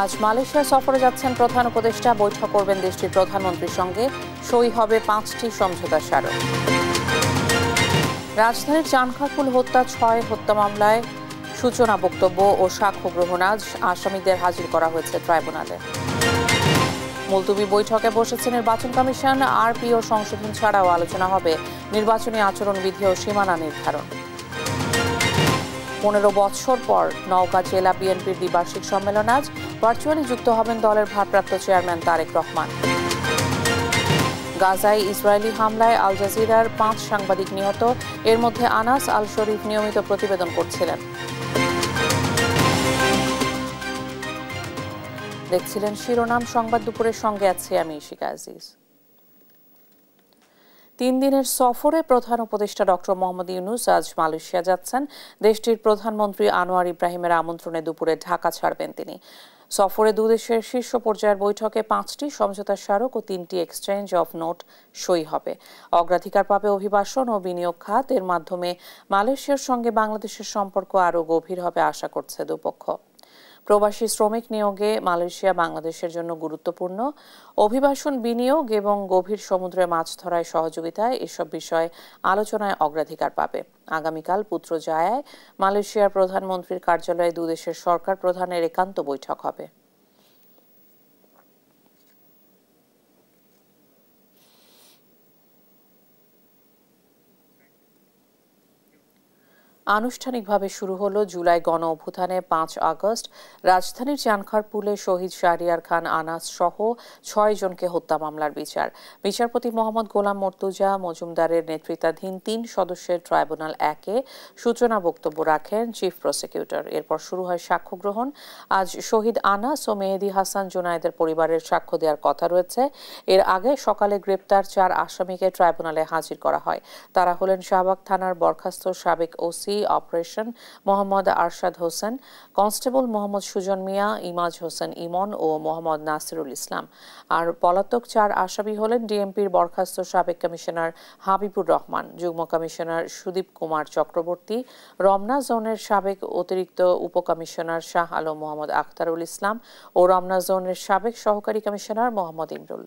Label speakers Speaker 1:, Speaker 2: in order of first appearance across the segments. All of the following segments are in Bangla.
Speaker 1: আজ মালয়েশিয়া সফরে যাচ্ছেন প্রধান উপদেষ্টা। বৈঠক করবেন দেশটির প্রধানমন্ত্রীর সঙ্গে। সই হবে 5টি সমঝোতা স্মারক। রাজধানীর চানখারপুল হত্যা 6 হত্যা মামলায় সূচনা বক্তব্য ও সাক্ষ্য গ্রহণ আজ। আসামিদের হাজির করা হয়েছে ট্রাইব্যুনালে। মুলতবি বৈঠকে বসেছে নির্বাচন কমিশন। আরপিও সংশোধন ছাড়াও আলোচনা হবে নির্বাচনী আচরণবিধি ও সীমানা নির্ধারণ। 15 বছর পর নওগাঁ জেলা বিএনপির দ্বিবার্ষিক সম্মেলন আজ। ভার্চুয়ালি যুক্ত হবেন দলের ভারপ্রাপ্ত চেয়ারম্যান তারেক রহমান। গাজায় ইসরায়েলি হামলায় আল জাজিরার 5 সাংবাদিক নিহত। এর মধ্যে আনাস আল শরীফ নিয়মিত প্রতিবেদন করছিলেন। দেখছিলেন শিরোনাম সংবাদ। দুপুরের সঙ্গে আছি আমি ইশিকা আজিজ। 3 দিনের সফরে প্রধান উপদেষ্টা ডক্টর মোহাম্মদ ইউনূস আজ মালয়েশিয়া যাচ্ছেন। দেশটির প্রধানমন্ত্রী আনোয়ার ইব্রাহিমের আমন্ত্রণে দুপুরে ঢাকা ছাড়বেন তিনি। সফরে দুদেশের শীর্ষ পর্যায়ের বৈঠকে 5টি সমঝোতা স্মারক ও 3টি এক্সচেঞ্জ অফ নোট সই হবে। অগ্রাধিকার পাবে অভিবাসন ও বিনিয়োগ খাত। এর মাধ্যমে মালয়েশিয়ার সঙ্গে বাংলাদেশের সম্পর্ক আরও গভীর হবে আশা করছে দুপক্ষ। প্রবাসী শ্রমিক নিয়োগে মালয়েশিয়া বাংলাদেশের জন্য গুরুত্বপূর্ণ। অভিবাসন, বিনিয়োগ এবং গভীর সমুদ্রে মাছ ধরায় সহযোগিতায় এসব বিষয়ে আলোচনায় অগ্রাধিকার পাবে। আগামীকাল পুত্রজায়ায় মালয়েশিয়ার প্রধানমন্ত্রীর কার্যালয়ে দুদেশের সরকার প্রধানের একান্ত বৈঠক হবে। আনুষ্ঠানিকভাবে শুরু হলো জুলাই গণ অভ্যুত্থানে 5 আগস্ট রাজধানীর চানখারপুলে শহীদ শাহরিয়ার খান আনাস সহ 6 জনকে হত্যা মামলার বিচার। বিচারপতি মোহাম্মদ গোলাম মর্তুজা মজুমদারের নেতৃত্বাধীন 3 সদস্যের ট্রাইব্যুনাল 1-এ সূচনা বক্তব্য রাখেন চিফ প্রসিকিউটর। এরপর শুরু হয় সাক্ষ্য গ্রহণ। আজ শহীদ আনাস ও মেহেদী হাসান জুনায়েদের পরিবারের সাক্ষ্য দেওয়ার কথা রয়েছে। এর আগে সকালে গ্রেপ্তার 4 আসামিকে ট্রাইব্যুনালে হাজির করা হয়। তারা হলেন শাহবাগ থানার বরখাস্ত সাবেক OC operation Mohammad Arshad Hossain, constable Mohammad Sujon Mia, Imaj Hossain Emon ও মোহাম্মদ নাসিরুল ইসলাম। আর পলাতক 4 আসামি হলেন ডিএমপির বরখাস্ত সাবেক কমিশনার হাবিবুর রহমান, যুগ্ম কমিশনার সুদীপ কুমার চক্রবর্তী, রমনা জোনের সাবেক অতিরিক্ত উপকমিশনার শাহ আলম মোহাম্মদ আখতারুল ইসলাম ও রমনা জোনের সাবেক সহকারী কমিশনার মোহাম্মদ ইমরুল।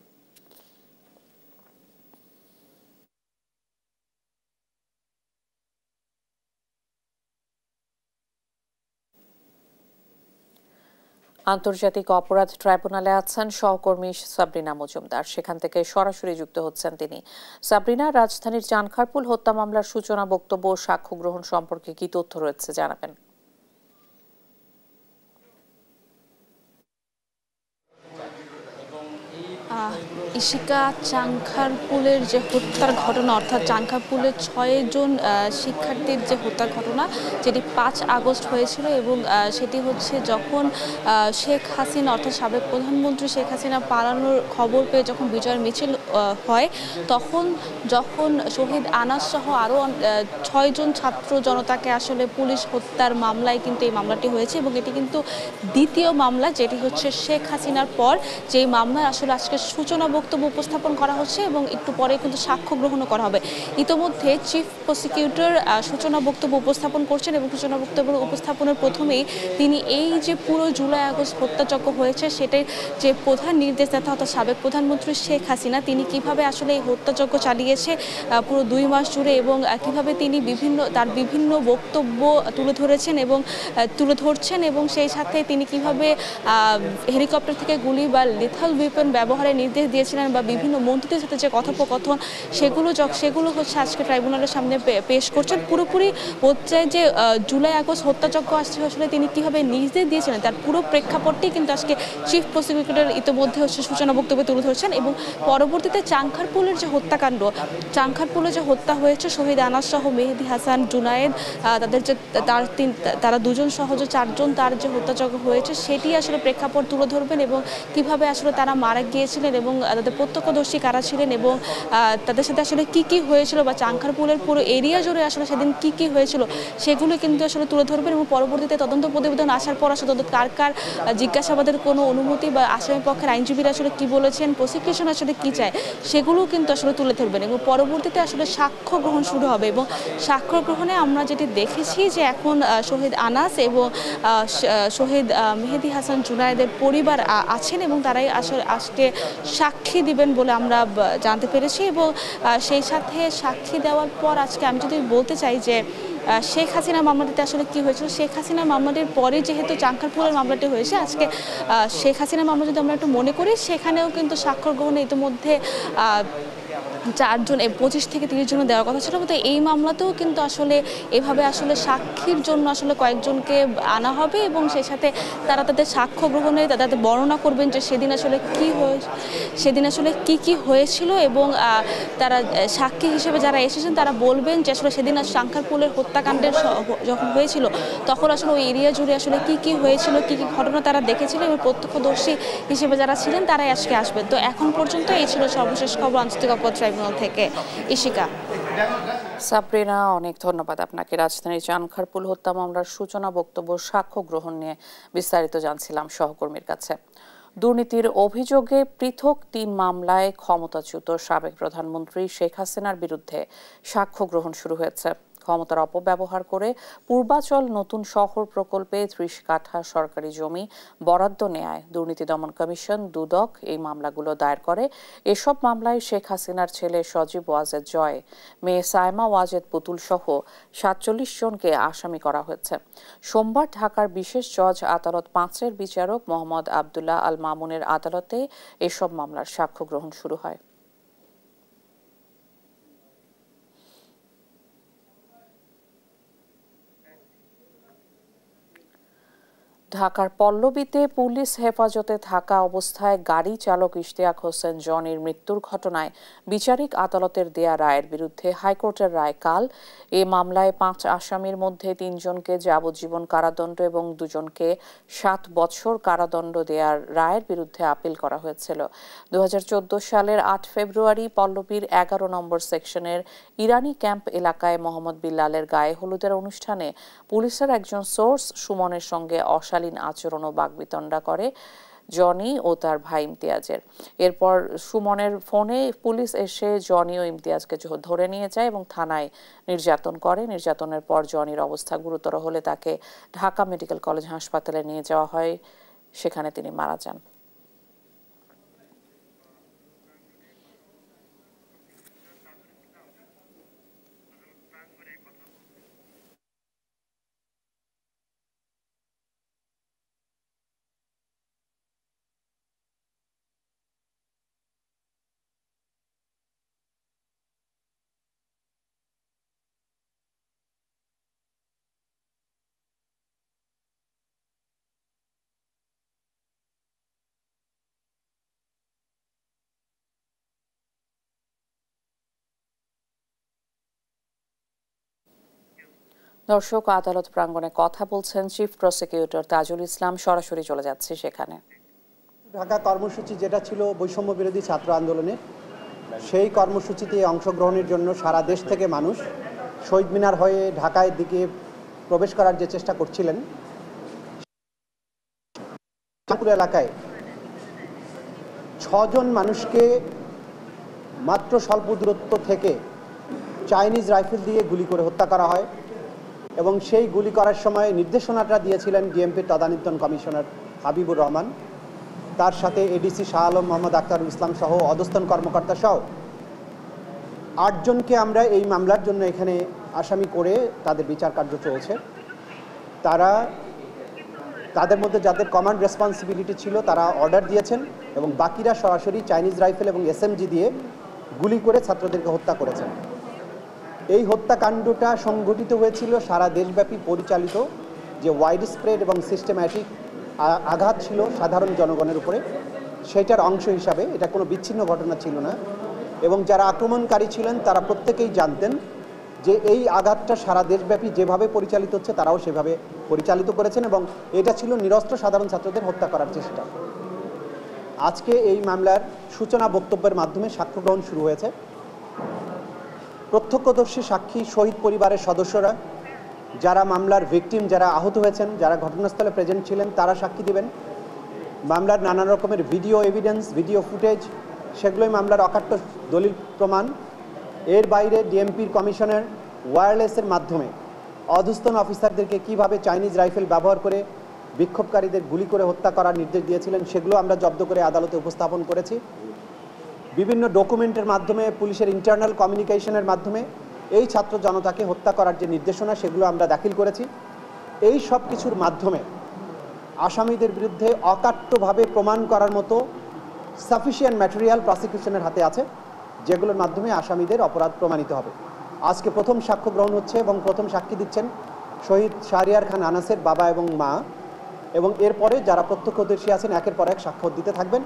Speaker 1: আন্তর্জাতিক অপরাধ ট্রাইব্যুনালে আছেন সহকর্মী সাবরিনা মজুমদার। সেখান থেকে সরাসরি যুক্ত হচ্ছেন তিনি। সাবরিনা, রাজধানীর চানখারপুল হত্যা মামলার সূচনা বক্তব্য ও সাক্ষ্য গ্রহণ সম্পর্কে কি তথ্য রয়েছে জানাবেন?
Speaker 2: ইশিকা, চানখারপুলের যে হত্যার ঘটনা, অর্থাৎ চানখারপুলের 6 জন শিক্ষার্থীর যে হত্যার ঘটনা, যেটি 5 আগস্ট হয়েছিল এবং সেটি হচ্ছে যখন শেখ হাসিনা অর্থাৎ সাবেক প্রধানমন্ত্রী শেখ হাসিনা পালানোর খবর পেয়ে যখন বিজয়ের মিছিল হয়, যখন শহীদ আনাস সহ আরও 6 জন ছাত্র জনতাকে আসলে পুলিশ হত্যার মামলায় কিন্তু এই মামলাটি হয়েছে এবং এটি কিন্তু দ্বিতীয় মামলা, যেটি হচ্ছে শেখ হাসিনার পর যেই মামলায় আসলে আজকে সূচনা বক্তব্য উপস্থাপন করা হচ্ছে এবং একটু পরে কিন্তু সাক্ষ্য গ্রহণও করা হবে। ইতোমধ্যে চিফ প্রসিকিউটর সূচনা বক্তব্য উপস্থাপন করছেন এবং সূচনা বক্তব্য উপস্থাপনের প্রথমেই তিনি এই যে পুরো জুলাই আগস্ট হত্যাযজ্ঞ হয়েছে সেটাই যে প্রধান নির্দেশদাতা অর্থাৎ সাবেক প্রধানমন্ত্রী শেখ হাসিনা তিনি কিভাবে আসলে এই হত্যাযজ্ঞ চালিয়েছে পুরো 2 মাস জুড়ে এবং কিভাবে তিনি তার বিভিন্ন বক্তব্য তুলে ধরছেন এবং সেই সাথে তিনি কিভাবে হেলিকপ্টার থেকে গুলি বা লিথাল ওয়েপন ব্যবহারের নির্দেশ দিয়েছিলেন বা বিভিন্ন মন্ত্রীদের সাথে যে কথোপকথন সেগুলো হচ্ছে আজকে ট্রাইব্যুনালের সামনে পেশ করছেন। পুরোপুরি হচ্ছে যে জুলাই আগস্ট হত্যাযজ্ঞ আসলে তিনি কীভাবে নির্দেশ দিয়েছিলেন তার পুরো প্রেক্ষাপটটি কিন্তু আজকে চিফ প্রসিকিউটর ইতিমধ্যে হচ্ছে সূচনা বক্তব্যে তুলে ধরছেন এবং পরবর্তীতে চানখারপুলের যে হত্যাকাণ্ড, চানখারপুলে যে হত্যা হয়েছে শহীদ আনাস সহ মেহেদী হাসান, জুনায়েদ, তারা 2 জন সহ যে 4 জন তার যে হত্যাযজ্ঞ হয়েছে সেটি আসলে প্রেক্ষাপট তুলে ধরবেন এবং কিভাবে আসলে তারা মারা গিয়েছিল ছিলেন এবং তাদের প্রত্যক্ষদর্শী কারা ছিলেন এবং তাদের সাথে আসলে কি কি হয়েছিল বা চাংখারপুলের পুরো এরিয়া জুড়ে আসলে সেদিন কি কি হয়েছিল সেগুলো কিন্তু আসলে তুলে ধরবেন এবং পরবর্তীতে তদন্ত প্রতিবেদন আসার পর আসলে কার কার জিজ্ঞাসাবাদের কোনো অনুমতি বা আসামি পক্ষের আইনজীবীরা আসলে কি বলেছেন, প্রসিকিউশন আসলে কি চায় সেগুলো কিন্তু আসলে তুলে ধরবেন এবং পরবর্তীতে আসলে সাক্ষ্য গ্রহণ শুরু হবে এবং সাক্ষ্য গ্রহণে আমরা যেটি দেখেছি যে এখন শহীদ আনাস এবং শহীদ মেহেদী হাসান জুনায়েদের পরিবার আছেন এবং তারাই আসলে আজকে সাক্ষী দিবেন বলে আমরা জানতে পেরেছি এবং সেই সাথে সাক্ষী দেওয়ার পর আজকে আমি যদি বলতে চাই যে শেখ হাসিনা মামলাটিতে আসলে কি হয়েছিল, শেখ হাসিনা মামলাটির পরে যেহেতু চাংখারপুলের মামলাটি হয়েছে আজকে শেখ হাসিনা মামলা যদি আমরা একটু মনে করি সেখানেও কিন্তু সাক্ষ্য গ্রহণে ইতিমধ্যে 4 জন 25 থেকে 30 জন দেওয়ার কথা ছিল, তো এই মামলাতেও কিন্তু আসলে এভাবে আসলে সাক্ষীর জন্য আসলে কয়েকজনকে আনা হবে এবং সেই সাথে তারা তাদের সাক্ষ্য গ্রহণে তাদের বর্ণনা করবেন যে সেদিন আসলে কি হয়েছিল এবং তারা সাক্ষী হিসেবে যারা এসেছেন তারা বলবেন যে আসলে সেদিন চাংখারপুলের হত্যাকাণ্ডের যখন হয়েছিল তখন আসলে ওই এরিয়া জুড়ে আসলে কি হয়েছিল, কি কি ঘটনা তারা দেখেছিলেন এবং প্রত্যক্ষদর্শী হিসেবে যারা ছিলেন তারাই আজকে আসবেন। তো এখন পর্যন্ত এই ছিল সর্বশেষ খবর আন্তর্জাতিক অপরাধ ট্রাইব্যুনাল থেকে। ইশিকা।
Speaker 1: সাবরিনা, অনেক ধন্যবাদ আপনাকে। রাজধানীর চানখারপুল হত্যা মামলার সূচনা বক্তব্য সাক্ষ্য গ্রহণ নিয়ে বিস্তারিত জানছিলাম সহকর্মীর কাছে। দুর্নীতির অভিযোগে পৃথক 3 মামলায় ক্ষমতাচ্যুত সাবেক প্রধানমন্ত্রী শেখ হাসিনার বিরুদ্ধে সাক্ষ্য গ্রহণ শুরু হয়েছে। ক্ষমতার অপব্যবহার করে পূর্বাচল নতুন শহর প্রকল্পে 30 কাঠা সরকারি জমি বরাদ্দ নেয় দুর্নীতি দমন কমিশন দুদক এই মামলাগুলো দায়ের করে। এসব মামলায় শেখ হাসিনার ছেলে সজীব ওয়াজেদ জয়, মেয়ে সায়মা ওয়াজেদ পুতুল সহ 47 জনকে আসামি করা হয়েছে। সোমবার ঢাকার বিশেষ জজ আদালত 5-এর বিচারক মোহাম্মদ আবদুল্লাহ আল মামুনের আদালতে এসব মামলার সাক্ষ্য গ্রহণ শুরু হয়। ঢাকার পল্লবীতে পুলিশ হেফাজতে থাকা অবস্থায় গাড়ি চালক ইশতিয়াক হোসেন জনির মৃত্যুর ঘটনায় বিচারিক আদালতের দেয়া রায়ের বিরুদ্ধে হাইকোর্টের রায় কাল। এ মামলায় 5 আসামির মধ্যে 3 জনকে যাবজ্জীবন কারাদণ্ড এবং 2 জনকে 7 বছর কারাদণ্ড দেওয়ার রায়ের বিরুদ্ধে আপিল করা হয়েছিল। 2014 সালের 8 ফেব্রুয়ারি পল্লবীর 11 নম্বর সেকশনের ইরানি ক্যাম্প এলাকায় মোহাম্মদ বিল্লালের গায়ে হলুদের অনুষ্ঠানে পুলিশের একজন সোর্স সুমনের সঙ্গে অশালীন আচরণ ও বাগবিতণ্ডা করে জনি ও তার ভাই ইমতিয়াজের। এরপর সুমনের ফোনে পুলিশ এসে জনি ও ইমতিয়াজকে ধরে নিয়ে যায় এবং থানায় নির্যাতন করে। নির্যাতনের পর জনির অবস্থা গুরুতর হলে তাকে ঢাকা মেডিকেল কলেজ হাসপাতালে নিয়ে যাওয়া হয়, সেখানে তিনি মারা যান। দর্শক, আদালত প্রাঙ্গণে কথা বলছেন চিফ প্রসিকিউটর তাজুল ইসলাম। সরাসরি চলে যাচ্ছে সেখানে।
Speaker 3: ঢাকা কর্মসূচি যেটা ছিল বৈষম্য বিরোধী ছাত্র আন্দোলনের, সেই কর্মসূচিতে অংশগ্রহণের জন্য সারা দেশ থেকে মানুষ শহীদ মিনার হয়ে ঢাকায় দিকে প্রবেশ করার যে চেষ্টা করছিলেন, এলাকায় 6 জন মানুষকে মাত্র স্বল্প দূরত্ব থেকে চাইনিজ রাইফেল দিয়ে গুলি করে হত্যা করা হয় এবং সেই গুলি করার সময় নির্দেশনাটা দিয়েছিলেন ডিএমপির তদানীন্তন কমিশনার হাবিবুর রহমান, তার সাথে এডিসি শাহ আলম মোহাম্মদ আখতারুল ইসলাম সহ অধস্তন কর্মকর্তা সহ 8 জনকে আমরা এই মামলার জন্য এখানে আসামি করে তাদের বিচার কার্য চলছে। তাদের মধ্যে যাদের কমান্ড রেসপন্সিবিলিটি ছিল তারা অর্ডার দিয়েছেন এবং বাকিরা সরাসরি চাইনিজ রাইফেল এবং এসএমজি দিয়ে গুলি করে ছাত্রদেরকে হত্যা করেছেন। এই হত্যাকাণ্ডটা সংঘটিত হয়েছিল সারা দেশব্যাপী পরিচালিত যে ওয়াইড স্প্রেড এবং সিস্টেম্যাটিক আঘাত ছিল সাধারণ জনগণের উপরে, সেটার অংশ হিসাবে। এটা কোনো বিচ্ছিন্ন ঘটনা ছিল না এবং যারা আক্রমণকারী ছিলেন তারা প্রত্যেকেই জানতেন যে এই আঘাতটা সারা দেশব্যাপী যেভাবে পরিচালিত হচ্ছে তারাও সেভাবে পরিচালিত করেছেন এবং এটা ছিল নিরস্ত্র সাধারণ ছাত্রদের হত্যা করার চেষ্টা। আজকে এই মামলার সূচনা বক্তব্যের মাধ্যমে সাক্ষ্য গ্রহণ শুরু হয়েছে। প্রত্যক্ষদর্শী সাক্ষী, শহীদ পরিবারের সদস্যরা, যারা মামলার ভিকটিম, যারা আহত হয়েছেন, যারা ঘটনাস্থলে প্রেজেন্ট ছিলেন, তারা সাক্ষী দিবেন। মামলার নানা রকমের ভিডিও এভিডেন্স, ভিডিও ফুটেজ, সেগুলোই মামলার অকাট্য দলিল প্রমাণ। এর বাইরে ডিএমপির কমিশনার ওয়্যারলেসের মাধ্যমে অধস্তন অফিসারদেরকে কিভাবে চাইনিজ রাইফেল ব্যবহার করে বিক্ষোভকারীদের গুলি করে হত্যা করার নির্দেশ দিয়েছিলেন, সেগুলো আমরা জব্দ করে আদালতে উপস্থাপন করেছি। বিভিন্ন ডকুমেন্টের মাধ্যমে, পুলিশের ইন্টারনাল কমিউনিকেশনের মাধ্যমে এই ছাত্র জনতাকে হত্যা করার যে নির্দেশনা, সেগুলো আমরা দাখিল করেছি। এই সব কিছুর মাধ্যমে আসামিদের বিরুদ্ধে অকাট্যভাবে প্রমাণ করার মতো সাফিসিয়েন্ট ম্যাটেরিয়াল প্রসিকিউশনের হাতে আছে, যেগুলোর মাধ্যমে আসামিদের অপরাধ প্রমাণিত হবে। আজকে প্রথম সাক্ষ্য গ্রহণ হচ্ছে এবং প্রথম সাক্ষী দিচ্ছেন শহীদ শাহরিয়ার খান আনাসের বাবা এবং মা, এবং এরপরে যারা প্রত্যক্ষদর্শী আছেন একের পর এক সাক্ষ্য দিতে থাকবেন।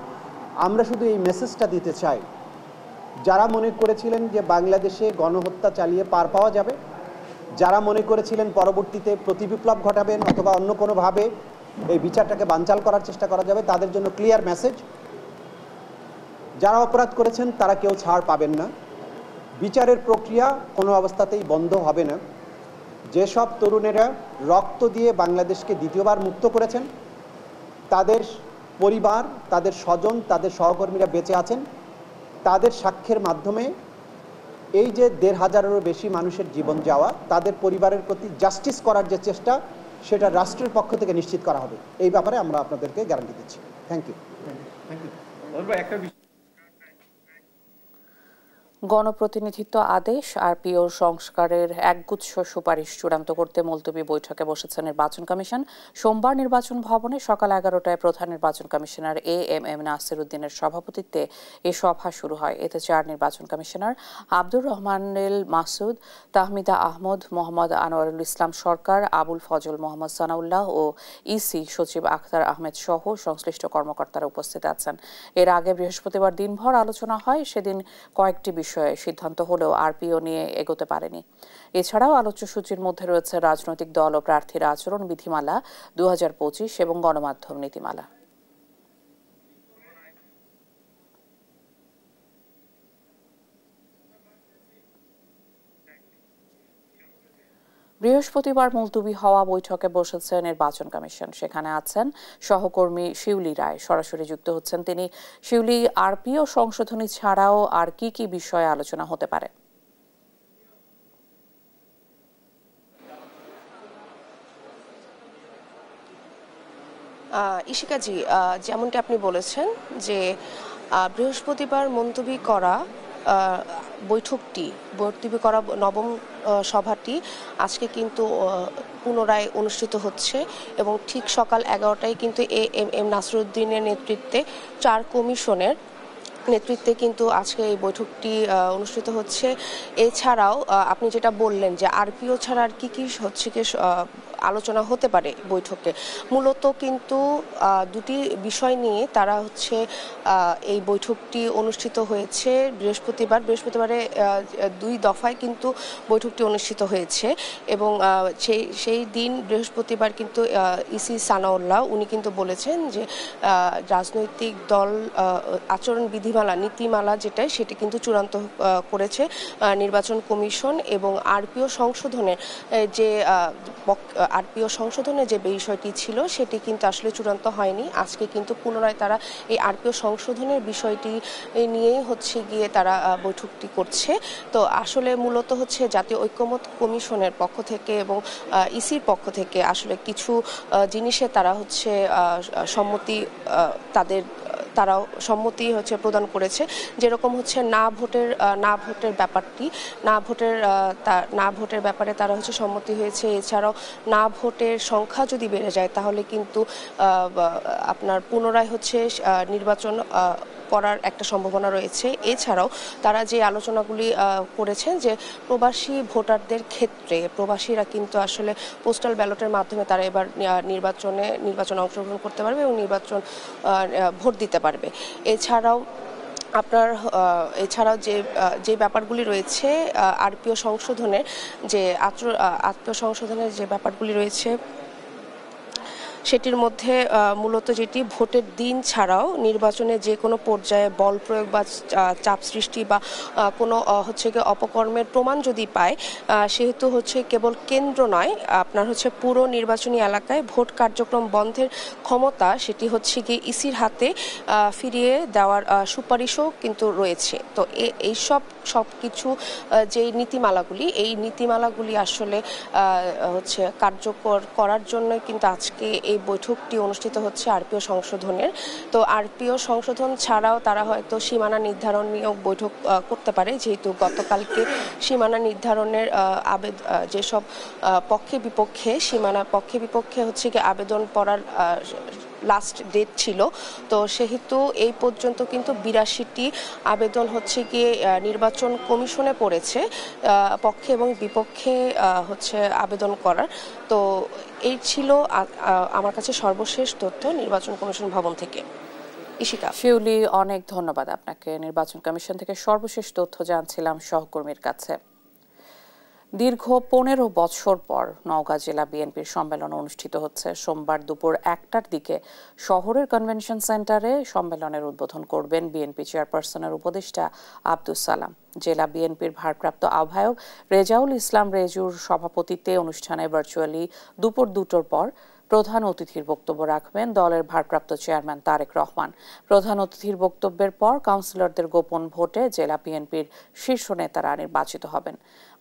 Speaker 3: আমরা শুধু এই মেসেজটা দিতে চাই, যারা মনে করেছিলেন যে বাংলাদেশে গণহত্যা চালিয়ে পার পাওয়া যাবে, যারা মনে করেছিলেন পরবর্তীতে প্রতিবিপ্লব ঘটাবেন অথবা অন্য কোনোভাবে এই বিচারটাকে বানচাল করার চেষ্টা করা যাবে, তাদের জন্য ক্লিয়ার মেসেজ, যারা অপরাধ করেছেন তারা কেউ ছাড় পাবেন না। বিচারের প্রক্রিয়া কোনো অবস্থাতেই বন্ধ হবে না। যেসব তরুণেরা রক্ত দিয়ে বাংলাদেশকে দ্বিতীয়বার মুক্ত করেছেন, তাদের পরিবার, তাদের স্বজন, তাদের সহকর্মীরা বেঁচে আছেন, তাদের সাক্ষ্যের মাধ্যমে এই যে ১৫০০-এরও বেশি মানুষের জীবন যাওয়া, তাদের পরিবারের প্রতি জাস্টিস করার যে চেষ্টা, সেটা রাষ্ট্রের পক্ষ থেকে নিশ্চিত করা হবে। এই ব্যাপারে আমরা আপনাদেরকে গ্যারান্টি দিচ্ছি। Thank you.
Speaker 1: গণপ্রতিনিধিত্ব আদেশ আরপিও সংস্কারের একগুচ্ছ সুপারিশ চূড়ান্ত করতে মুলতবি বৈঠকে বসেছে নির্বাচন কমিশন। সোমবার নির্বাচন ভবনে সকাল 11টায় প্রধান নির্বাচন কমিশনার এএমএম নাসির উদ্দিনের সভাপতিত্বে এ সভা শুরু হয়। এতে 4 নির্বাচন কমিশনার আব্দুর রহমানুল মাসুদ, তাহমিদা আহমদ, মোহাম্মদ আনোয়ারুল ইসলাম সরকার, আবুল ফজল মোহাম্মদ সানাউল্লাহ ও ইসি সচিব আখতার আহমেদ সহ সংশ্লিষ্ট কর্মকর্তারা উপস্থিত আছেন। এর আগে বৃহস্পতিবার দিনভর আলোচনা হয়। সেদিন কয়েকটি বিষয়ে সিদ্ধান্ত হলেও আরপিও নিয়ে এগোতে পারেনি। এছাড়াও আলোচ্য সূচির মধ্যে রয়েছে রাজনৈতিক দল ও প্রার্থীর আচরণ বিধিমালা 2025 এবং গণমাধ্যম নীতিমালা। বৃহস্পতিবার মুলতবি হওয়া বৈঠকে বসেছে নির্বাচন কমিশন। সেখানে আছেন সহকর্মী শিউলি রায়, সরাসরি যুক্ত হচ্ছেন তিনি। শিউলি, আরপিও সংশোধনী ছাড়াও আর কি কি বিষয়ে আলোচনা হতে পারে?
Speaker 4: ইশিকাজি, যেমনটি আপনি বলেছেন যে বৃহস্পতিবার মুলতবি করা মুলতবি করা নবম সভাটি আজকে কিন্তু পুনরায় অনুষ্ঠিত হচ্ছে এবং ঠিক সকাল 11টায় কিন্তু এএমএম নাসির উদ্দিনের নেতৃত্বে 4 কমিশনের নেতৃত্বে কিন্তু আজকে এই বৈঠকটি অনুষ্ঠিত হচ্ছে। এছাড়াও আপনি যেটা বললেন যে আরপিও ছাড়া আর কি কি হচ্ছে কি আলোচনা হতে পারে বৈঠকে, মূলত কিন্তু দুটি বিষয় নিয়ে তারা হচ্ছে এই বৈঠকটি অনুষ্ঠিত হয়েছে। বৃহস্পতিবারে 2 দফায় কিন্তু বৈঠকটি অনুষ্ঠিত হয়েছে এবং সেই দিন বৃহস্পতিবার কিন্তু ইসি সানাউল্লাহ উনি কিন্তু বলেছেন যে রাজনৈতিক দল আচরণ বিধিমালা, নীতিমালা যেটাই, সেটি কিন্তু চূড়ান্ত করেছে নির্বাচন কমিশন এবং আরপিও সংশোধনের যে বিষয়টি ছিল সেটি কিন্তু আসলে চূড়ান্ত হয়নি। আজকে কিন্তু পুনরায় তারা এই আরপিও সংশোধনের বিষয়টি নিয়েই হচ্ছে গিয়ে তারা বৈঠকটি করছে। তো আসলে মূলত হচ্ছে জাতীয় ঐক্যমত্য কমিশনের পক্ষ থেকে এবং ইসির পক্ষ থেকে আসলে কিছু জিনিসে তারা হচ্ছে তারাও সম্মতি হচ্ছে প্রদান করেছে, যেরকম হচ্ছে না ভোটের ব্যাপারে তারা হচ্ছে সম্মতি হয়েছে। এছাড়াও না ভোটের সংখ্যা যদি বেড়ে যায় তাহলে কিন্তু আপনার পুনরায় হচ্ছে নির্বাচন করার একটা সম্ভাবনা রয়েছে। এছাড়াও তারা যে আলোচনাগুলি করেছেন যে প্রবাসী ভোটারদের ক্ষেত্রে প্রবাসীরা কিন্তু আসলে পোস্টাল ব্যালটের মাধ্যমে তারা এবার নির্বাচনে অংশগ্রহণ করতে পারবে এবং ভোট দিতে পারবে। এছাড়াও যে ব্যাপারগুলি রয়েছে আরপিও সংশোধনের যে ব্যাপারগুলি রয়েছে সেটির মধ্যে মূলত যেটি ভোটের দিন ছাড়াও নির্বাচনে যে কোনো পর্যায়ে বল প্রয়োগ বা চাপ সৃষ্টি বা কোনো হচ্ছে গিয়ে অপকর্মের প্রমাণ যদি পায়, সেহেতু হচ্ছে কেবল কেন্দ্র নয়, আপনার হচ্ছে পুরো নির্বাচনী এলাকায় ভোট কার্যক্রম বন্ধের ক্ষমতা সেটি হচ্ছে গিয়ে ইসির হাতে ফিরিয়ে দেওয়ার সুপারিশও কিন্তু রয়েছে। তো এই সব কিছু যে নীতিমালাগুলি, এই নীতিমালাগুলি আসলে হচ্ছে কার্যকর করার জন্য কিন্তু আজকে এই বৈঠকটি অনুষ্ঠিত হচ্ছে আরপিও সংশোধনের। তো আরপিও সংশোধন ছাড়াও তারা হয়তো সীমানা নির্ধারণ নিয়েও বৈঠক করতে পারে, যেহেতু গতকালকে সীমানা নির্ধারণের যেসব পক্ষে বিপক্ষে হচ্ছে কি আবেদন করার লাস্ট ডেট ছিল। তো সেহেতু এই পর্যন্ত কিন্তু ৮২টি আবেদন হচ্ছে গিয়ে নির্বাচন কমিশনে পড়েছে, পক্ষে এবং বিপক্ষে হচ্ছে আবেদন করার। তো এই ছিল আমার কাছে সর্বশেষ তথ্য নির্বাচন কমিশন ভবন থেকে। ইশিকা।
Speaker 1: শিউলি, অনেক ধন্যবাদ আপনাকে। নির্বাচন কমিশন থেকে সর্বশেষ তথ্য জানছিলাম সহকর্মীর কাছে। দীর্ঘ ১৫ বছর পর নওগাঁ জেলা বিএনপির সম্মেলন অনুষ্ঠিত হচ্ছে। সোমবার দুপুর ১টার দিকে শহরের কনভেনশন সেন্টারে সম্মেলনের উদ্বোধন করবেন বিএনপি চেয়ারপারসনের উপদেষ্টা আব্দুস সালাম। জেলা বিএনপির ভারপ্রাপ্ত আহ্বায়ক রেজাউল ইসলাম রেজুর সভাপতিত্বে অনুষ্ঠানে ভার্চুয়ালি দুপুর ২টোর পর প্রধান অতিথির বক্তব্য রাখবেন দলের ভারপ্রাপ্ত চেয়ারম্যান তারেক রহমান। প্রধান অতিথির বক্তব্যের পর কাউন্সিলরদের গোপন ভোটে জেলা বিএনপির শীর্ষ নেতারা নির্বাচিত হবেন।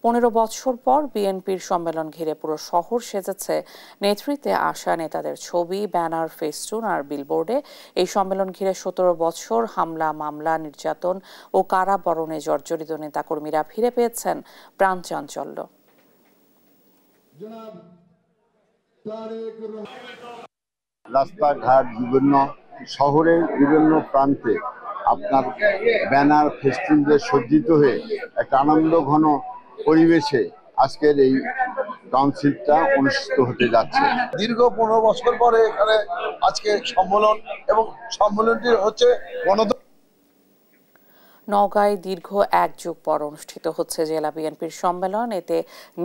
Speaker 1: ১৫ বছর পর বিএনপির সম্মেলন ঘিরে পুরো শহর সেজেছে নেতৃত্বে আসা নেতাদের ছবি, ব্যানার, ফেস্টুন আর বিলবোর্ডে। এই সম্মেলন ঘিরে ১৭ বছর হামলা, মামলা, নির্যাতন ও কারাবরণে জর্জরিত নেতাকর্মীরা ফিরে পেয়েছেন প্রাণচাঞ্চল্য।
Speaker 5: রাস্তাঘাট, বিভিন্ন শহরের বিভিন্ন প্রান্তে আপনার ব্যানার, ফেস্টুন দিয়ে সজ্জিত হয়ে একটা আনন্দ ঘন পরিবেশে আজকের এই কাউন্সিলটা অনুষ্ঠিত হতে যাচ্ছে।
Speaker 6: দীর্ঘ ১৫ বছর পরে এখানে আজকে সম্মেলন, এবং সম্মেলনটি হচ্ছে
Speaker 1: নওগাঁয় দীর্ঘ ১ যুগ পর অনুষ্ঠিত হচ্ছে জেলা বিএনপির সম্মেলন। এতে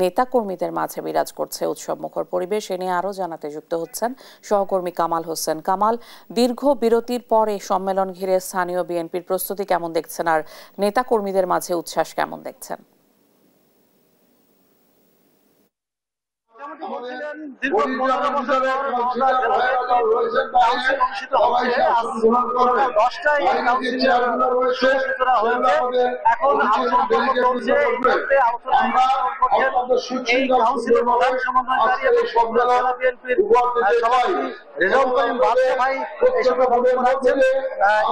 Speaker 1: নেতাকর্মীদের মাঝে বিরাজ করছে উৎসবমুখর পরিবেশ। এ নিয়ে আরও জানাতে যুক্ত হচ্ছেন সহকর্মী কামাল হোসেন। কামাল, দীর্ঘ বিরতির পর এই সম্মেলন ঘিরে স্থানীয় বিএনপির প্রস্তুতি কেমন দেখছেন, আর নেতাকর্মীদের মাঝে উচ্ছ্বাস কেমন দেখছেন?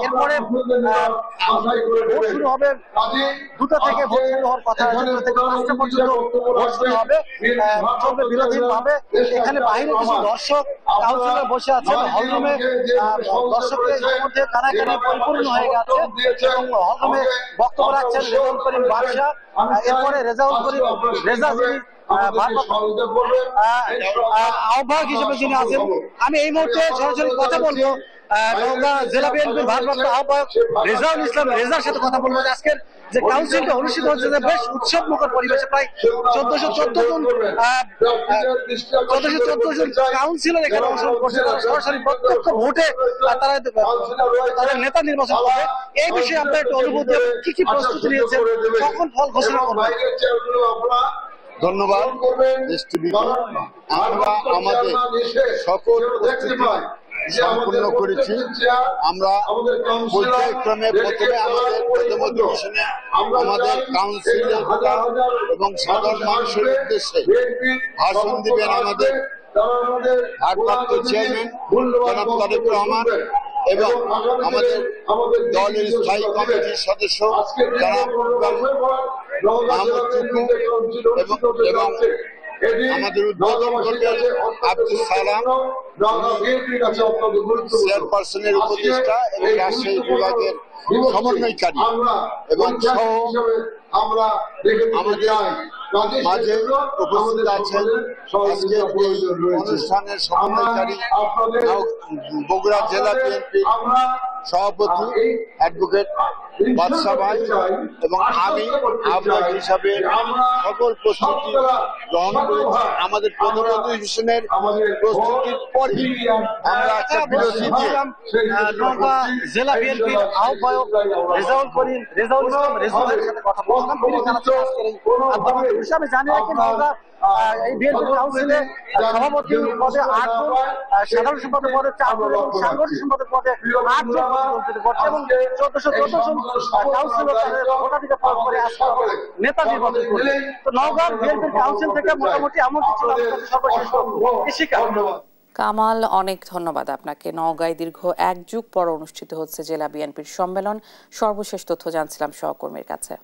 Speaker 7: এরপরে শুরু হবে 2টা থেকে ভোট শুরু হওয়ার কথা, 2টা থেকে 5টা পর্যন্ত ভোট শুরু হবে। চলবে বিরোধীন ভাবে। এখানে বাইরে কিছু দর্শক কাউন্সিলর বসে আছেন হলরুমে। দর্শকদের মধ্যে কানাকানি পরিপূর্ণ হয়ে গেছে এবং হলরুমে বক্তব্য রাখছেন রেজাউল করিম বাদশা। এরপরে রেজাউল করিম রেজা আহ্বায়ক হিসেবে যিনি আছেন, আমি এই মুহূর্তে সরাসরি কথা বলবো নওগাঁ জেলা বিএনপির ভারপ্রাপ্ত আহ্বায়ক রেজাউল ইসলাম রেজার সাথে কথা বলবো। আজকের যে কাউন্সিলটা অনুষ্ঠিত হচ্ছে বেশ উৎসব মুখর পরিবেশে, প্রায় ১৪১৪ জন কাউন্সিলর এখানে অংশগ্রহণ করছে। সরাসরি প্রত্যক্ষ ভোটে তারা তাদের নেতা নির্বাচন করবে। এই বিষয়ে আপনার একটু অনুভূতি, কি প্রস্তুতি নিয়েছেন, কখন ফল ঘোষণা করবেন?
Speaker 5: ধন্যবাদ। আমরা আমাদের সকল প্রস্তুতি সম্পূর্ণ করেছি। আমরা পর্যায়ক্রমে প্রথমে আমাদের প্রথম অধিবেশনে আমাদের কাউন্সিলর এবং সাধারণ মানুষের উদ্দেশ্যে ভাষণ দিবেন আমাদের ভারপ্রাপ্ত চেয়ারম্যান জনাব তারেক রহমান এবং আমাদের দলের স্থায়ী কমিটির সদস্য জনাব মাহমুদ টুকু এবং আমাদের উদ্বোধন করবেন আব্দুস সালাম, চেয়ারপারসনের উপদেষ্টা এবং রাজশাহী বিভাগের সমন্বয়কারী, এবং আমাদের মাঝে উপস্থিত আছেন আজকের এই অনুষ্ঠানের সমন্বয়কারী বগুড়া জেলা বিএনপির সভাপতি অ্যাডভোকেট বাদশা ভাই এবং আমি আহ্বায়ক হিসাবে সকল প্রস্তুতি গ্রহণ করেছি। আমাদের প্রথম অধিবেশনের প্রস্তুতির পরে আমরা একটা বিরতি দিয়ে
Speaker 7: জেলা বিএনপির আহ্বায়ক রেজাউল করিম রেজাউলের সাথে কথা বললাম। আমি জানি রাখি নওগাঁ এই বিএনপি কাউন্সিলে সভাপতি পদে 8 জন, সাধারণ সম্পাদক পদে 4 জন এবং সাংগঠনিক সম্পাদক পদে 8 জন নির্বাচিত করছে এবং 1414 জন কাউন্সিলর তাদের ভোটাধিকার প্রয়োগ করে আজকে নেতা নির্বাচন করছে। তো নওগাঁ বিএনপির কাউন্সিল থেকে মোটামুটি এমনটি ছিল সর্বশেষ ইশিকা।
Speaker 1: কামাল, অনেক ধন্যবাদ আপনাকে। নওগাঁয় দীর্ঘ 1 যুগ পর অনুষ্ঠিত হচ্ছে জেলা বিএনপির সম্মেলন। সর্বশেষ তথ্য জানছিলাম সহকর্মীর কাছে।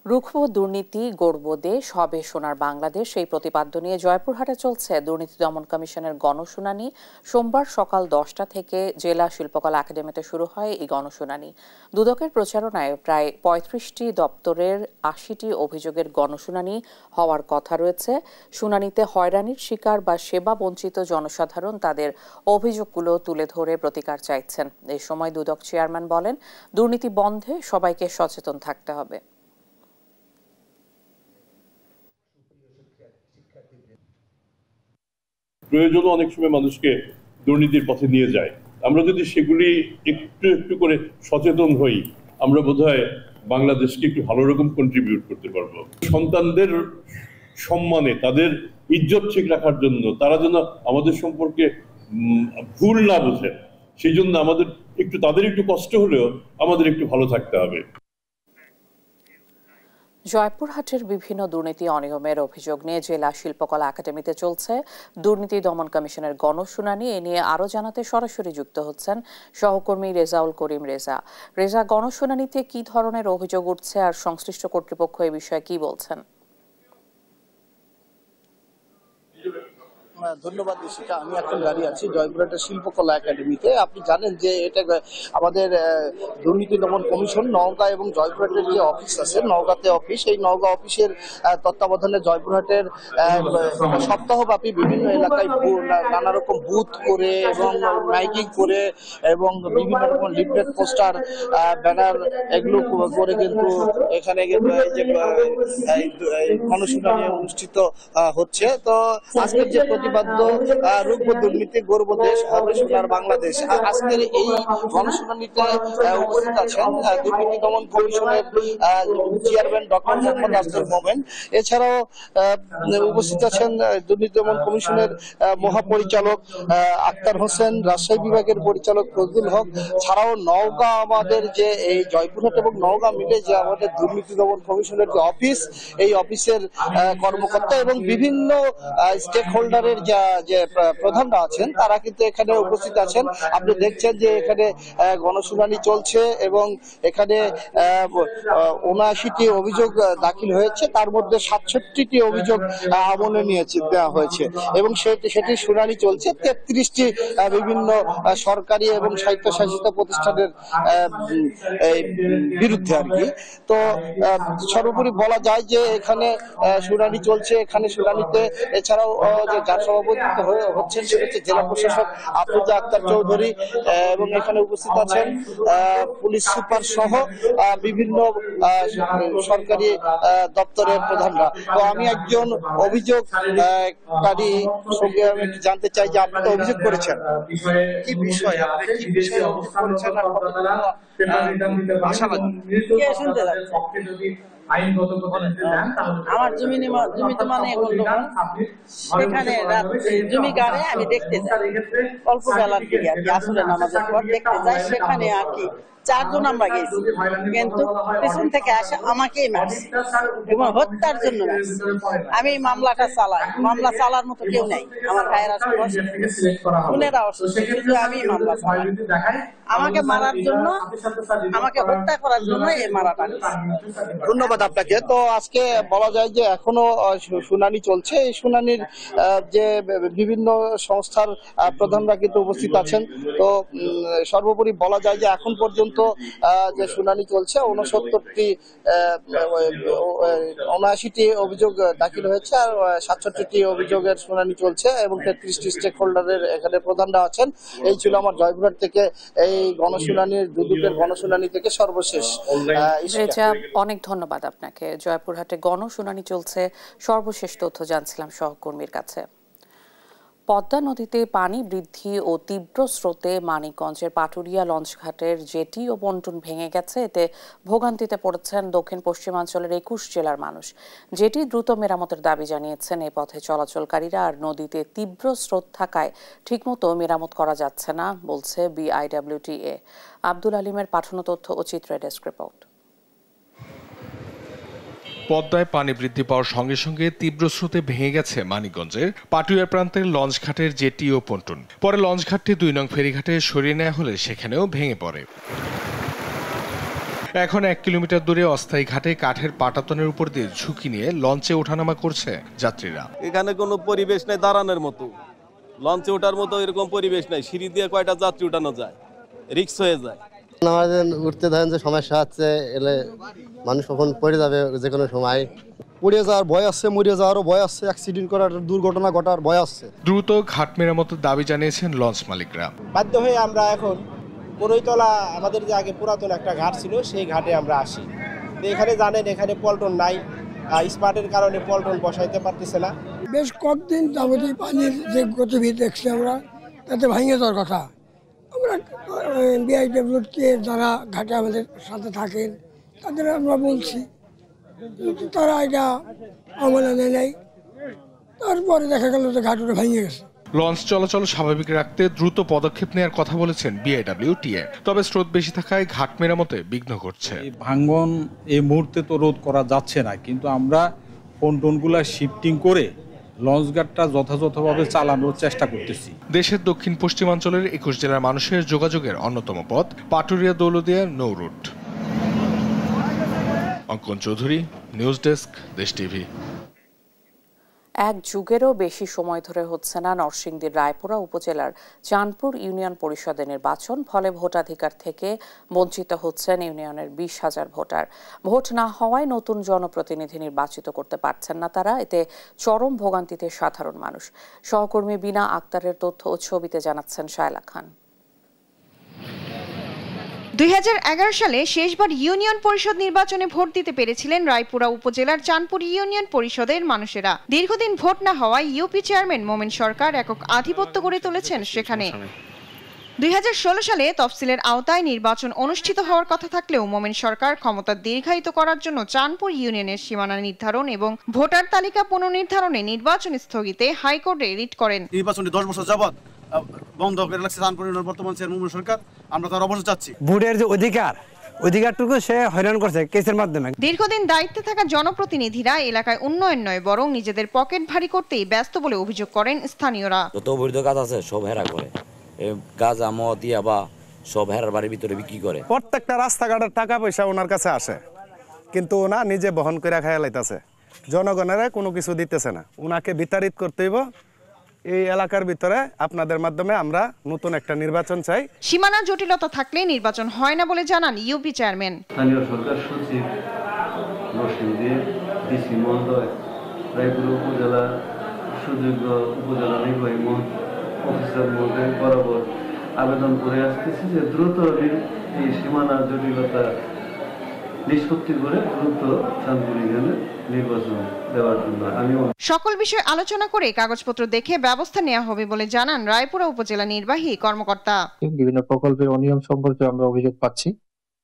Speaker 1: রুখব দুর্নীতি, গড়ব দেশ, হবে সোনার বাংলাদেশ, এই প্রতিপাদ্য নিয়ে জয়পুরহাটে চলছে দুর্নীতি দমন কমিশনের গণশুনানি। সোমবার সকাল 10টা থেকে জেলা শিল্পকলা একাডেমিতে শুরু হয় এই গণশুনানি। দুদকের প্রচারণায় প্রায় 35টি দপ্তরের 80টি অভিযোগের গণশুনানি হওয়ার কথা রয়েছে। শুনানিতে হয়রানির শিকার বা সেবা বঞ্চিত জনসাধারণ তাদের অভিযোগগুলো তুলে ধরে প্রতিকার চাইছেন। এই সময় দুদক চেয়ারম্যান বলেন, দুর্নীতি বন্ধে সবাইকে সচেতন থাকতে হবে।
Speaker 8: প্রয়োজন অনেক সময় মানুষকে দুর্নীতির পথে নিয়ে যায়। আমরা যদি সেগুলি একটু একটু করে সচেতন হই, আমরা বোধহয় বাংলাদেশকে একটু ভালো রকম কন্ট্রিবিউট করতে পারবো। সন্তানদের সম্মানে, তাদের ইজ্জত ঠিক রাখার জন্য, তারা যেন আমাদের সম্পর্কে ভুল না বোঝে, সেই জন্য আমাদের একটু, তাদের একটু কষ্ট হলেও আমাদের একটু ভালো থাকতে হবে।
Speaker 1: জয়পুরহাটের বিভিন্ন দুর্নীতি অনিয়মের অভিযোগ নিয়ে জেলা শিল্পকলা একাডেমিতে চলছে দুর্নীতি দমন কমিশনের গণশুনানি। এ নিয়ে আরও জানাতে সরাসরি যুক্ত হচ্ছেন সহকর্মী রেজাউল করিম। রেজা, গণশুনানিতে কি ধরনের অভিযোগ উঠছে আর সংশ্লিষ্ট কর্তৃপক্ষ এ বিষয়ে কি বলছেন?
Speaker 9: ধন্যবাদ ইশিকা। আমি এখন দাঁড়িয়ে আছি জয়পুরহাটের শিল্পকলা একাডেমিতে। আপনি জানেন যে এটা আমাদের দুর্নীতি দমন কমিশন নওগাঁ এবং জয়পুরহাটের যে অফিস আছে, নওগাঁতে অফিস, এই নওগাঁ অফিসের তত্ত্বাবধানে জয়পুরহাটের সপ্তাহব্যাপী বিভিন্ন এলাকায় নানা রকম বুথ করে এবং মাইকিং করে এবং বিভিন্ন রকম লিফলেট, পোস্টার, ব্যানার এগুলো করে কিন্তু এখানে গণশুনানি অনুষ্ঠিত হচ্ছে। তো আজকের যে প্রতিবাদ্য রুখব দুর্নীতি, গড়ব দেশ, হবে সোনার বাংলাদেশ, আজকের এই গণশুনানিতে উপস্থিত আছেন দুর্নীতি দমন কমিশনের চেয়ারম্যান ডক্টর মোহাম্মদ আব্দুল মোমেন। এছাড়াও উপস্থিত আছেন দুর্নীতি দমন কমিশনের মহাপরিচালক আক্তার হোসেন, রাজশাহী বিভাগের পরিচালক ফজলুল হক, ছাড়াও নওগাঁ, আমাদের যে এই জয়পুরহাট এবং নওগাঁ মিলে যে আমাদের দুর্নীতি দমন কমিশনের যে অফিস, এই অফিসের কর্মকর্তা এবং বিভিন্ন স্টেক হোল্ডারের যে প্রধানরা আছেন তারা কিন্তু এখানে উপস্থিত আছেন। আপনি দেখছেন যে এখানে গণশুনানি চলছে এবং এখানে ৭৯টি অভিযোগ দাখিল হয়েছে, তার মধ্যে ৬৭টি অভিযোগ আমলে দেওয়া হয়েছে এবং সেটি শুনানি চলছে ৩৩টি বিভিন্ন সরকারি এবং স্বায়ত্তশাসিত প্রতিষ্ঠানের বিরুদ্ধে আর কি। তো সর্বোপরি বলা যায় যে এখানে শুনানি চলছে। এখানে শুনানিতে এছাড়াও যার সভাপতিত্ব হচ্ছেন সেটা হচ্ছে জেলা প্রশাসক আফরোজা আক্তার চৌধুরী এবং এখানে উপস্থিত আছেন পুলিশ সুপার সহ বিভিন্ন সরকারি দপ্তরের প্রধানরা। তো আমি একজন অভিযোগকারী সঙ্গে আমি জানতে চাই যে আপনি তো অভিযোগ করেছেন, কি বিষয় আপনি কি বিষয়ে অভিযোগ করেছেন আর
Speaker 10: আমার জমিতে মানে সেখানে জমি গাড়ে আমি দেখতে যাই অল্প বেলার দিকে আর কি, আসলে নামাজের পর দেখতে যাই। সেখানে আর কি 4 জন আমরা গেছি, কিন্তু পেছন থেকে আসে আমাকেই মারছে এবং হত্যার জন্য মারছে। আমি মামলাটা চালাই, মামলা চালার মতো কেউ নাই, আমার ভাইয়েরা বোনেরা অসুস্থ, শুধু আমি মামলা চালাই। আমাকে মারার জন্য, আমাকে হত্যা করার জন্য এই মারাটা।
Speaker 9: ধন্যবাদ আপনাকে। তো আজকে বলা যায় যে এখনো শুনানি চলছে। এই শুনানির যে বিভিন্ন সংস্থার প্রধানরা কিন্তু উপস্থিত আছেন। তো সর্বোপরি বলা যায় যে এখন পর্যন্ত যে শুনানি চলছে 79টি অভিযোগ দাখিল হয়েছে আর 67টি অভিযোগের শুনানি চলছে এবং 33টি স্টেক হোল্ডারের এখানে প্রধানরা আছেন। এই ছিল আমার জয়পুরহাট থেকে এই গণশুনানির দুদকের গণশুনানি থেকে সর্বশেষ।
Speaker 1: অনেক ধন্যবাদ আপনাকে। জয়পুরহাটে গণশুনানি চলছে, সর্বশেষ তথ্য জানছিলাম সহকর্মীর কাছে। পদ্মা নদীতে পানি বৃদ্ধি ও তীব্র স্রোতে মানিকগঞ্জের পাটুরিয়া লঞ্চঘাটের জেটি ও পন্টুন ভেঙে গেছে। এতে ভোগান্তিতে পড়েছেন দক্ষিণ পশ্চিমাঞ্চলের 21 জেলার মানুষ। জেটি দ্রুত মেরামতের দাবি জানিয়েছেন এই পথে চলাচলকারীরা। আর নদীতে তীব্র স্রোত থাকায় ঠিকমতো মেরামত করা যাচ্ছে না বলছে BIWTA। আব্দুল আলিমের পাঠানো তথ্য ও চিত্রে ডেস্ক রিপোর্ট।
Speaker 11: পদ্মায় পানি বৃদ্ধি পাওয়ার সঙ্গে সঙ্গে তীব্র স্রোতে ভেঙে গেছে মানিকগঞ্জের পাটুরিয়া প্রান্তের লঞ্চঘাটের জেটি ও পন্টুন। পরে লঞ্চঘাটটি 2 নং ফেরিঘাটে সরিয়ে নেওয়া হলে সেখানেও ভেঙে পড়ে। এখন 1 কিলোমিটার দূরে অস্থায়ী ঘাটে কাঠের পাটাতনের উপর দিয়ে ঝুঁকি নিয়ে লঞ্চে ওঠানামা করছে যাত্রীরা।
Speaker 12: এখানে কোনো পরিবেশ নেই দাঁড়ানোর মতো, লঞ্চে ওঠার মতো এরকম পরিবেশ নাই। সিঁড়ি দিয়ে কয়টা যাত্রী উঠানো যায়, রিস্ক হয়ে যায়।
Speaker 13: আমাদের উঠতে ধরেন যে সমস্যা হচ্ছে, এলে মানুষ কখন পড়ে যাবে যে কোনো সময়। পড়ে যাওয়ার ভয় আছে, মরে যাওয়ারও ভয় আছে, অ্যাক্সিডেন্ট করার, দুর্ঘটনা ঘটার ভয় আছে।
Speaker 11: দ্রুত ঘাট মেরামতের দাবি জানিয়েছেন লঞ্চ মালিকরা।
Speaker 14: বাধ্য হয়ে আমরা এখন বড়ইতলা, আমাদের যে আগে পুরাতন একটা ঘাট ছিল সেই ঘাটে আমরা আসি। এখানে জানেন এখানে পল্টন নাই, স্পাটের কারণে পল্টন বসাইতে পারতেছে না।
Speaker 15: বেশ কয়েকদিন যাবতীয় পানির যে গতিবিধি দেখছি আমরা, তাতে ভেঙে যাওয়ার কথা। আমরা BIWTA যারা ঘাটে আমাদের সাথে থাকেন তাদের আমরা বলছি, তারা এটা আমলে নেয়। তারপরে দেখা গেল যে ঘাটটা ভেঙে গেছে।
Speaker 11: লঞ্চ চলাচল স্বাভাবিক রাখতে দ্রুত পদক্ষেপ নেওয়ার কথা বলেছেন BIWTA। তবে স্রোত বেশি থাকায় ঘাট মেরামতে বিঘ্ন ঘটছে।
Speaker 16: ভাঙন এই মুহূর্তে তো রোধ করা যাচ্ছে না, কিন্তু আমরা পন্টনগুলা শিফটিং করে লঞ্চঘাটটা যথাযথভাবে চালানোর চেষ্টা করতেছি।
Speaker 11: দেশের দক্ষিণ পশ্চিমাঞ্চলের 21 জেলার মানুষের যোগাযোগের অন্যতম পথ পাটুরিয়া দৌলতদিয়া নৌ রুট। অঙ্কন চৌধুরী, নিউজ ডেস্ক, দেশ টিভি।
Speaker 1: এক যুগেরও বেশি সময় ধরে হচ্ছে না নরসিংদীর রায়পুরা উপজেলার চাঁদপুর ইউনিয়ন পরিষদের নির্বাচন। ফলে ভোটাধিকার থেকে বঞ্চিত হচ্ছেন ইউনিয়নের 20,000 ভোটার। ভোট না হওয়ায় নতুন জনপ্রতিনিধি নির্বাচিত করতে পারছেন না তারা। এতে চরম ভোগান্তিতে সাধারণ মানুষ। সহকর্মী বিনা আক্তারের তথ্য ও ছবিতে জানাচ্ছেন শায়লা খান।
Speaker 17: 2011 সালে শেষবার ইউনিয়ন পরিষদ নির্বাচনে ভোট দিতে পেরেছিলেন রায়পুরা উপজেলার চাঁদপুর ইউনিয়ন পরিষদের মানুষেরা। দীর্ঘদিন ভোট না হওয়ায় ইউপি চেয়ারম্যান মোমেন সরকার একক আধিপত্য গড়ে তুলেছেন সেখানে। 2016 সালে তফসিলের আওতায় নির্বাচন অনুষ্ঠিত হওয়ার কথা থাকলেও মোমেন সরকার ক্ষমতা দীর্ঘায়িত করার জন্য চাঁদপুর ইউনিয়নের সীমানা নির্ধারণ এবং ভোটার তালিকা পুনর্নির্ধারণে নির্বাচন স্থগিতে হাইকোর্টে রিট করেন।
Speaker 18: নির্বাচনটি 10 বছর যাবত বন্ধ করে রাখছে চাঁদপুর ইউনিয়নের বর্তমান চেয়ারম্যান মোমেন সরকার। আমরা তার অবশ্য চাচ্ছি
Speaker 19: ভোটের যে অধিকারটুকু সে হয়রান করছে কেসের মাধ্যমে।
Speaker 17: দীর্ঘদিন দায়িত্বে থাকা জনপ্রতিনিধিরা এলাকায় উন্নয়ন নয় বরং নিজেদের পকেট ভারী করতেই ব্যস্ত বলে অভিযোগ করেন স্থানীয়রা।
Speaker 20: যত অবৈধ কাজ আছে সব হেরা করে, গাঁজা মদ ইয়াবা সব হেরার বাড়ির ভিতরে বিক্রি করে।
Speaker 21: প্রত্যেকটা রাস্তাঘাটের টাকা পয়সা ওনার কাছে আসে, কিন্তু ওনা নিজে বহন করে খাইয়া লাইতেছে, জনগণের কোনো কিছু দিতেছে না। ওনাকে বিতাড়িত করতে হইব। এই এলাকার ভিতরে আপনাদের মাধ্যমে আমরা নতুন একটা নির্বাচন চাই।
Speaker 17: সীমানা জটিলতা থাকলে নির্বাচন হয় না বলে জানান ইউপি চেয়ারম্যান।
Speaker 22: স্থানীয় সরকার সচিব নরসিংদী ডিসি মহোদয় রায়পুরা উপজেলা সুযোগ্য উপজেলা নির্বাহী অফিসার মহোদয় বরাবর আবেদন করে আসতেছি যে দ্রুত এই সীমানা জটিলতা নিষ্পত্তি করে দ্রুত চাঁদপুর ইউনিয়নে নির্বাচন দেওয়ার জন্য
Speaker 17: সকল বিষয় আলোচনা করে কাগজপত্র দেখে ব্যবস্থা নেওয়া হবে বলে জানান রায়পুরা উপজেলা নির্বাহী কর্মকর্তা।
Speaker 23: বিভিন্ন প্রকল্পের অনিয়ম সম্পর্কে আমরা অভিযোগ পাচ্ছি,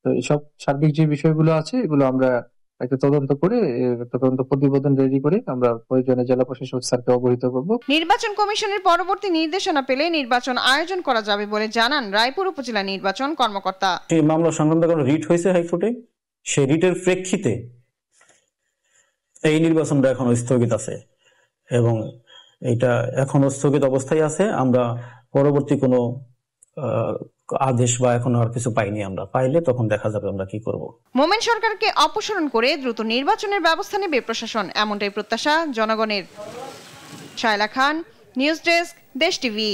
Speaker 23: তো এসব সার্বিক যে বিষয়গুলো আছে এগুলো আমরা একটা তদন্ত করে তদন্ত প্রতিবেদন রেডি করে আমরা প্রয়োজনে জেলা প্রশাসক স্যারকে অবহিত করব।
Speaker 17: নির্বাচন কমিশনের পরবর্তী নির্দেশনা পেলে নির্বাচন আয়োজন করা যাবে বলে জানান রায়পুর উপজেলা নির্বাচন কর্মকর্তা।
Speaker 23: এই মামলা সংক্রান্ত কোনো রিট হয়েছে হাইকোর্টে, সেই রিটের প্রেক্ষিতে এই নির্বাচনটা এখনো স্থগিত আছে এবং এটা এখনো স্থগিত অবস্থায় আছে। আমরা পরবর্তী কোনো আদেশ বা এখনো আর কিছু পাইনি, আমরা পাইলে তখন দেখা যাবে আমরা কি করব।
Speaker 17: মোমেন সরকারকে অপসারণ করে দ্রুত নির্বাচনের ব্যবস্থা নেবে প্রশাসন, এমনটাই প্রত্যাশা জনগণের। শায়লা খান, নিউজ ডেস্ক, দেশ টিভি।